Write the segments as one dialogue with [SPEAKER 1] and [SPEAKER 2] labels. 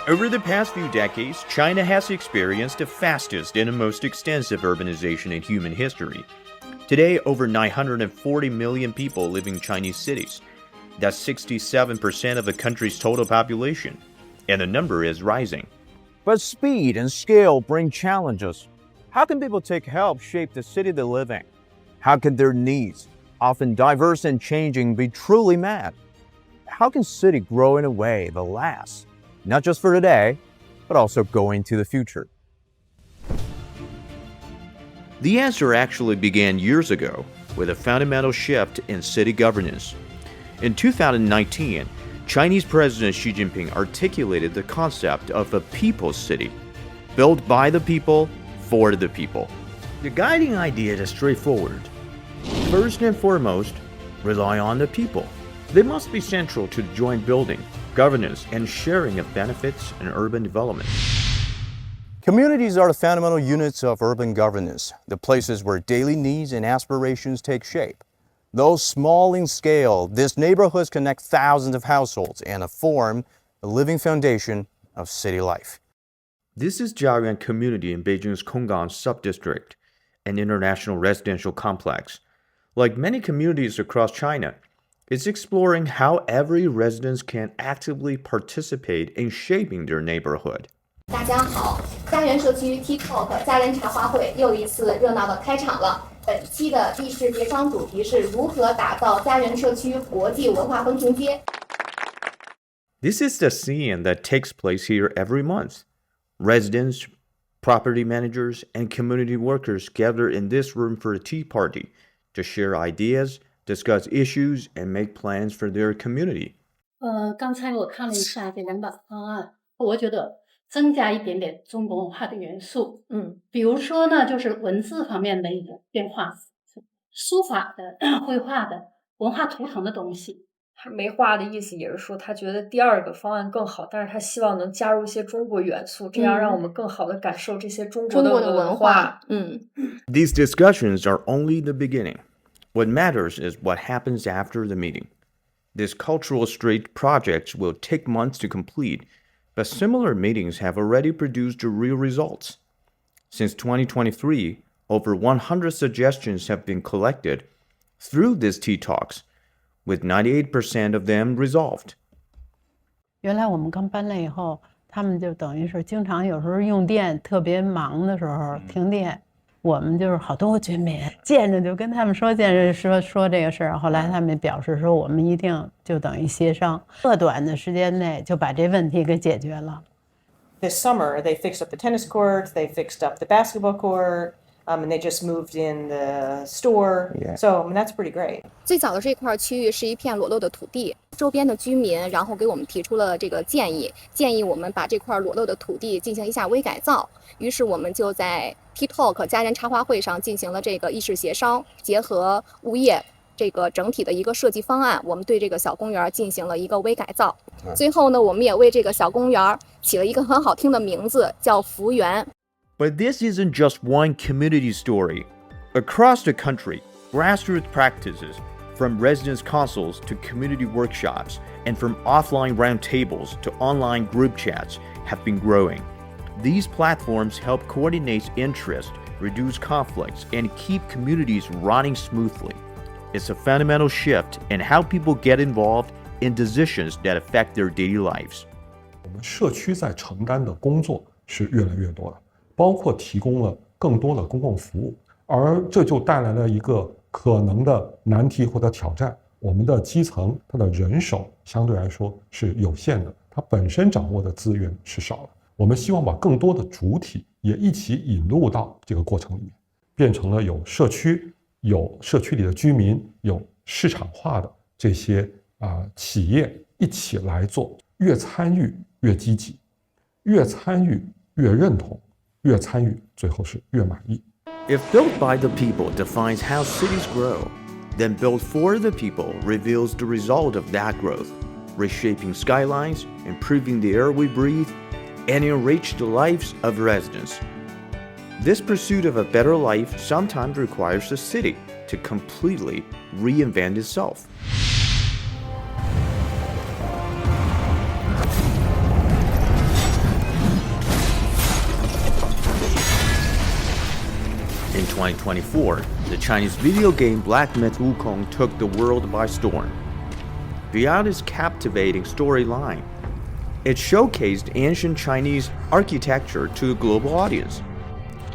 [SPEAKER 1] Over the past few decades, China has experienced the fastest and most extensive urbanization in human history. Today, over 940 million people live in Chinese cities. That's 67% of the country's total population, and the number is rising.
[SPEAKER 2] But speed and scale bring challenges. How can people take help shape the city they live in? How can their needs, often diverse and changing, be truly met? How can city grow in a way that lasts, not just for today, but also going to the future?
[SPEAKER 1] The answer actually began years ago with a fundamental shift in city governance. In 2019, Chinese President Xi Jinping articulated the concept of a people's city, built by the people, for the people. The guiding idea is straightforward. First and foremost, rely on the people. They must be central to joint building, governance, and sharing of benefits in urban development.
[SPEAKER 2] Communities are the fundamental units of urban governance, the places where daily needs and aspirations take shape. Though small in scale, these neighborhoods connect thousands of households and form a living foundation of city life.
[SPEAKER 1] This is Jiayuan community in Beijing's Konggang subdistrict, an international residential complex. Like many communities across China, it's exploring how every resident can actively participate in shaping their neighborhood.
[SPEAKER 3] 大家好，家园社区 TikTok 家人茶话会又一次热闹的开场了。本期的议事协商主题是如何打造家园社区国际文化风情街。
[SPEAKER 1] This is the scene that takes place here every month. Residents, property managers, and community workers gather in this room for a tea party to share ideas, discuss issues, and make plans for their community.
[SPEAKER 4] 刚才我看了一下这两版方案，我觉得增加一点点中国文化的元素，比如说呢，就是文字方面的一个变化，书法的、绘画的、文化图腾的东西。
[SPEAKER 5] 他没话的意思也是说，他觉得第二个方案更好，但是他希望能加入一些中国元素，这样让我们更好的感受这些中国的文化。
[SPEAKER 1] These discussions are only the beginning. What matters is what happens after the meeting. These cultural street projects will take months to complete, but similar meetings have already produced real results. Since 2023, over 100 suggestions have been collected through these tea talks, with 98% of them resolved.
[SPEAKER 6] 原来我们刚搬来以后，他们就等于是经常有时候用电特别忙的时候停电，我们就是好多居民见着就跟他们说说这个事儿，后来他们表示说我们一定就等于协商，特短的时间内就把这问题给解决了。
[SPEAKER 7] This summer, they fixed up the tennis courts, they fixed up the basketball court, and they just moved in the store. Yeah. So, that's pretty great.
[SPEAKER 3] 最早的这块区域是一片裸露的土地，周边的居民然后给我们提出了这个建议我们把这块裸露的土地进行一下微改造。于是我们就在 TikTok 家人茶话会上进行了这个议事协商，结合物业这个整体的一个设计方案，我们对这个小公园进行了一个微改造。最后呢，我们也为这个小公园起了一个很好听的名字，叫福园。
[SPEAKER 1] But this isn't just one community story. Across the country, grassroots practices, from residence councils to community workshops, and from offline roundtables to online group chats, have been growing. These platforms help coordinate interest, reduce conflicts, and keep communities running smoothly. It's a fundamental shift in how people get involved in decisions that affect their daily lives.
[SPEAKER 8] 我们社区在承担的工作是越来越多的，包括提供了更多的公共服务，而这就带来了一个可能的难题或者挑战。我们的基层它的人手相对来说是有限的，它本身掌握的资源是少的。我们希望把更多的主体也一起引入到这个过程里面，变成了有社区、有社区里的居民、有市场化的这些企业一起来做，越参与越积极，越参与越认同，越参与最后是越满意。
[SPEAKER 1] If built by the people defines how cities grow, then built for the people reveals the result of that growth, reshaping skylines, improving the air we breathe, and enrich the lives of residents. This pursuit of a better life sometimes requires the city to completely reinvent itself. 2024, the Chinese video game Black Myth Wukong took the world by storm. Beyond its captivating storyline, it showcased ancient Chinese architecture to the global audience.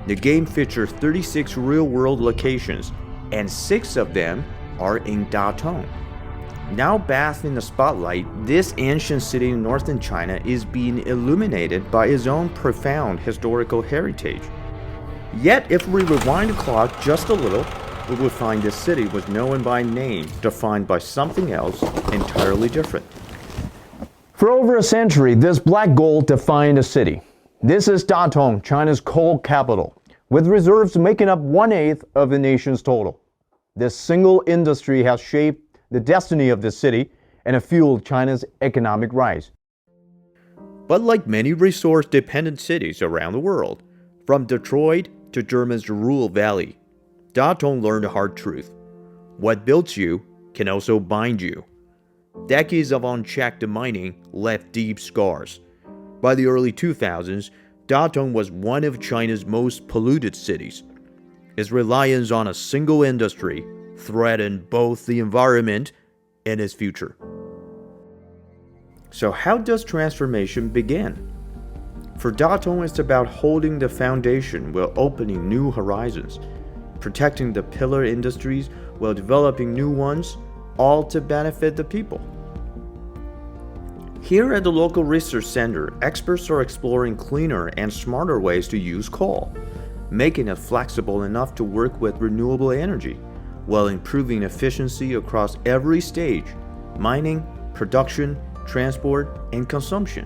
[SPEAKER 1] The game features 36 real-world locations, and 6 of them are in Datong. Now bathed in the spotlight, this ancient city in northern China is being illuminated by its own profound historical heritage. Yet, if we rewind the clock just a little, we would find this city was known by name, defined by something else entirely different.
[SPEAKER 2] For over a century, this black gold defined a city. This is Datong, China's coal capital, with reserves making up 1/8 of the nation's total. This single industry has shaped the destiny of the city and fueled China's economic rise.
[SPEAKER 1] But like many resource-dependent cities around the world, from Detroit to Germany's Ruhr Valley, Datong learned a hard truth. What builds you can also bind you. Decades of unchecked mining left deep scars. By the early 2000s, Datong was one of China's most polluted cities. Its reliance on a single industry threatened both the environment and its future. So how does transformation begin? For Datong, it's about holding the foundation while opening new horizons, protecting the pillar industries while developing new ones, all to benefit the people. Here at the local research center, experts are exploring cleaner and smarter ways to use coal, making it flexible enough to work with renewable energy, while improving efficiency across every stage: mining, production, transport, and consumption.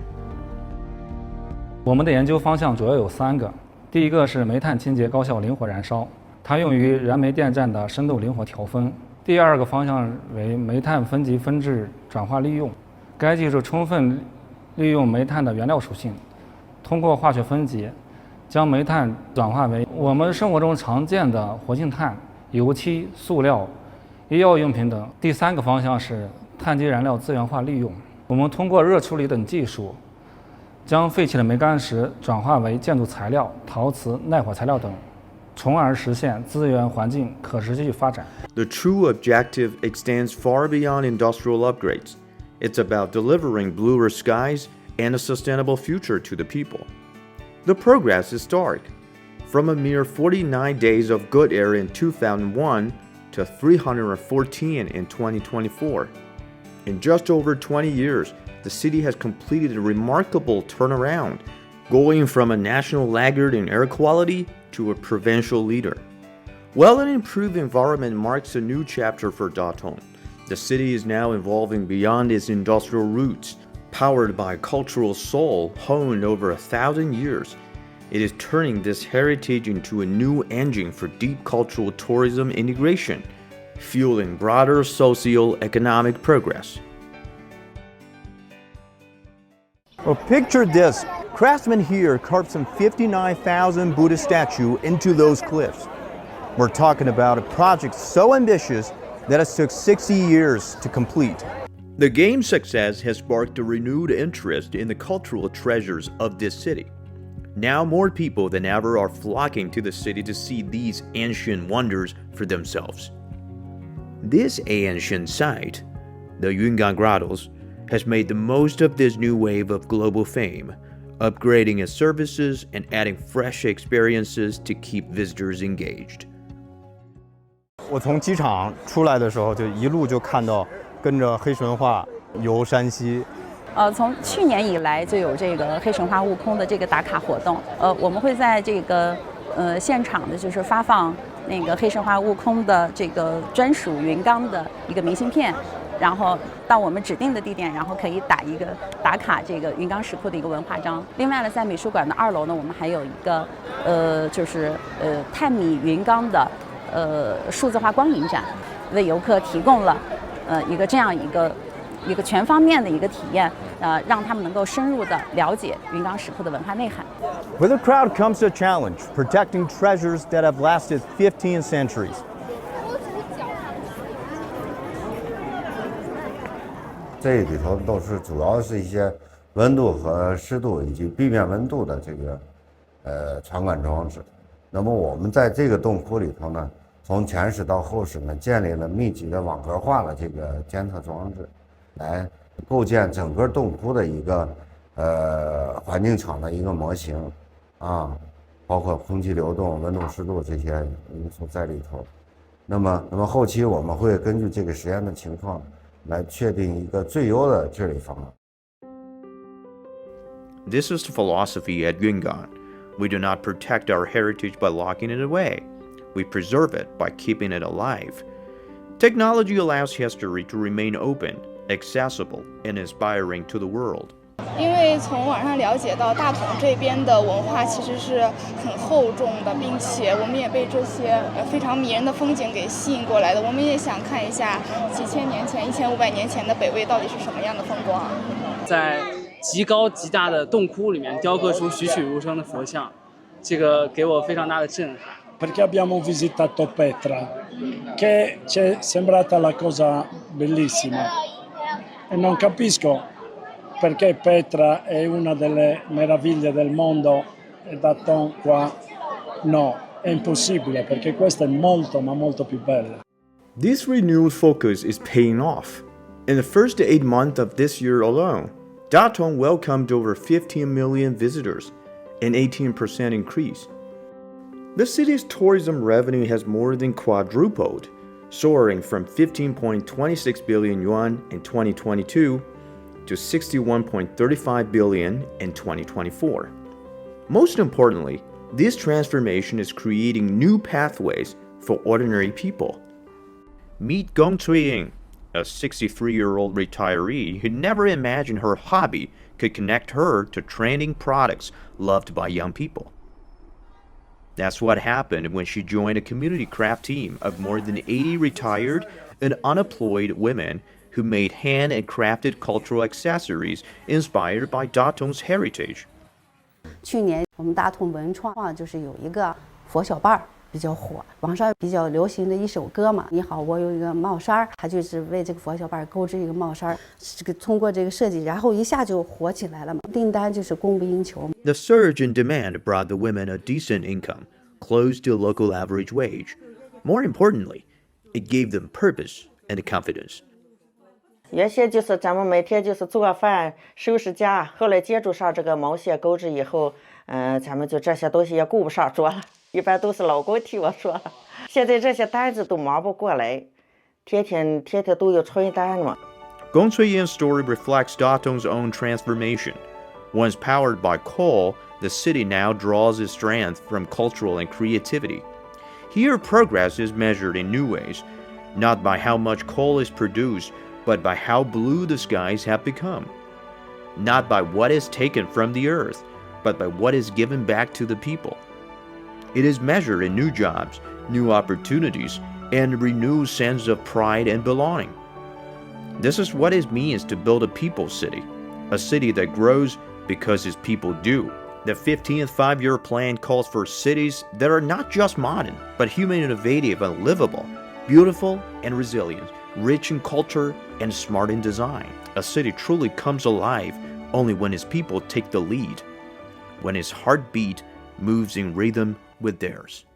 [SPEAKER 9] 我们的研究方向主要有3个。第一个是煤炭清洁高效灵活燃烧，它用于燃煤电站的深度灵活调分。第二个方向为煤炭分级分制转化利用，该技术充分利用煤炭的原料属性，通过化学分级，将煤炭转化为我们生活中常见的活性炭、油漆、塑料、医药用品等。第3个方向是碳基燃料资源化利用，我们通过热处理等技术，将废弃的煤矸石转化为建筑材料、陶瓷、耐火材料等，从而实现资源环境可持续发展。
[SPEAKER 1] The true objective extends far beyond industrial upgrades. It's about delivering bluer skies and a sustainable future to the people. The progress is stark. From a mere 49 days of good air in 2001 to 314 in 2024. In just over 20 years, the city has completed a remarkable turnaround, going from a national laggard in air quality to a provincial leader. While an improved environment marks a new chapter for Datong, the city is now evolving beyond its industrial roots, powered by a cultural soul honed over 1,000 years. It is turning this heritage into a new engine for deep cultural tourism integration, fueling broader socio-economic progress.
[SPEAKER 2] Well, picture this. Craftsmen here carved some 59,000 Buddha statues into those cliffs. We're talking about a project so ambitious that it took 60 years to complete.
[SPEAKER 1] The game's success has sparked a renewed interest in the cultural treasures of this city. Now more people than ever are flocking to the city to see these ancient wonders for themselves. This ancient site, the Yungan Grottos, has made the most of this new wave of global fame, upgrading its services and adding fresh experiences to keep visitors engaged.
[SPEAKER 2] 我从机场出来的时候，就一路就看到跟着黑神话游山西。
[SPEAKER 10] 从去年以来就有这个黑神话悟空的这个打卡活动。我们会在这个现场的，就是发放那个黑神话悟空的这个专属云冈的一个明信片，然后到我们指定的地点，然后可以打卡这个云冈石窟的一个文化章。另外呢，在美术馆的2楼呢，我们还有一个探米云冈的数字化光影展，为游客提供了一个这样一个全方面的一个体验，让他们能够深入的了解云冈石窟的文化内涵。
[SPEAKER 2] With a crowd comes a challenge, protecting treasures that have lasted 15 centuries.
[SPEAKER 11] 这里头都是主要是一些温度和湿度以及地面温度的这个传感装置。那么我们在这个洞窟里头呢，从前室到后室呢，建立了密集的网格化的这个监测装置，来构建整个洞窟的一个环境场的一个模型啊，包括空气流动、温度、湿度这些因素在里头。那么后期我们会根据这个实验的情况来确定一个最优的治理方案。
[SPEAKER 1] This is the philosophy at Yungan. We do not protect our heritage by locking it away. We preserve it by keeping it alive. Technology allows history to remain open, accessible, and inspiring to the world.
[SPEAKER 12] 因为从网上了解到大同这边的文化其实是很厚重的，并且我们也被这些非常迷人的风景给吸引过来的。我们也想看一下几千年前、1500年前的北魏到底是什么样的风光。
[SPEAKER 13] 在极高极大的洞窟里面雕刻出栩栩如生的佛像，这个给我非常大的震撼。
[SPEAKER 14] Perché abbiamo visitato Petra, che ci è sembrata la cosa bellissima e non capisco perché Petra è una delle meraviglie del mondo e Datong qua no, è impossibile perché questa è molto ma molto più bella.
[SPEAKER 1] This renewed focus is paying off. In the first 8 months of this year alone, Datong welcomed over 15 million visitors, an 18% increase. The city's tourism revenue has more than quadrupled, soaring from 15.26 billion yuan in 2022 to 61.35 billion in 2024. Most importantly, this transformation is creating new pathways for ordinary people. Meet Gong Cui-ying, a 63-year-old retiree who never imagined her hobby could connect her to trending products loved by young people. That's what happened when she joined a community craft team of more than 80 retired and unemployed women who made hand and crafted cultural accessories inspired by Datong's heritage.
[SPEAKER 15] 去年我们大同文创就是有一个佛小伴儿比较火，网上比较流行的一首歌嘛。你好，我有一个帽衫，它就是为这个佛小伴儿钩织一个帽衫，这个通过这个设计，然后一下就火起来了嘛，订单就是供不应求。
[SPEAKER 1] The surge in demand brought the women a decent income, close to local average wage. More importantly, it gave them purpose and confidence.
[SPEAKER 16] 原先就是咱们每天就是做饭、收拾家，后来接触上这个毛线钩织以后，咱们就这些东西也顾不上做了，一般都是老公替我做了。现在这些单子都忙不过来，天天都有催单嘛。
[SPEAKER 1] Gong Cui-ying's story reflects Datong's own transformation. Once powered by coal, the city now draws its strength from cultural and creativity. Here, progress is measured in new ways, not by how much coal is produced, but by how blue the skies have become. Not by what is taken from the earth, but by what is given back to the people. It is measured in new jobs, new opportunities, and a renewed sense of pride and belonging. This is what it means to build a people's city, a city that grows because its people do. The 15th five-year plan calls for cities that are not just modern, but human, innovative, and livable, beautiful and resilient, rich in culture and smart in design. A city truly comes alive only when its people take the lead, when its heartbeat moves in rhythm with theirs.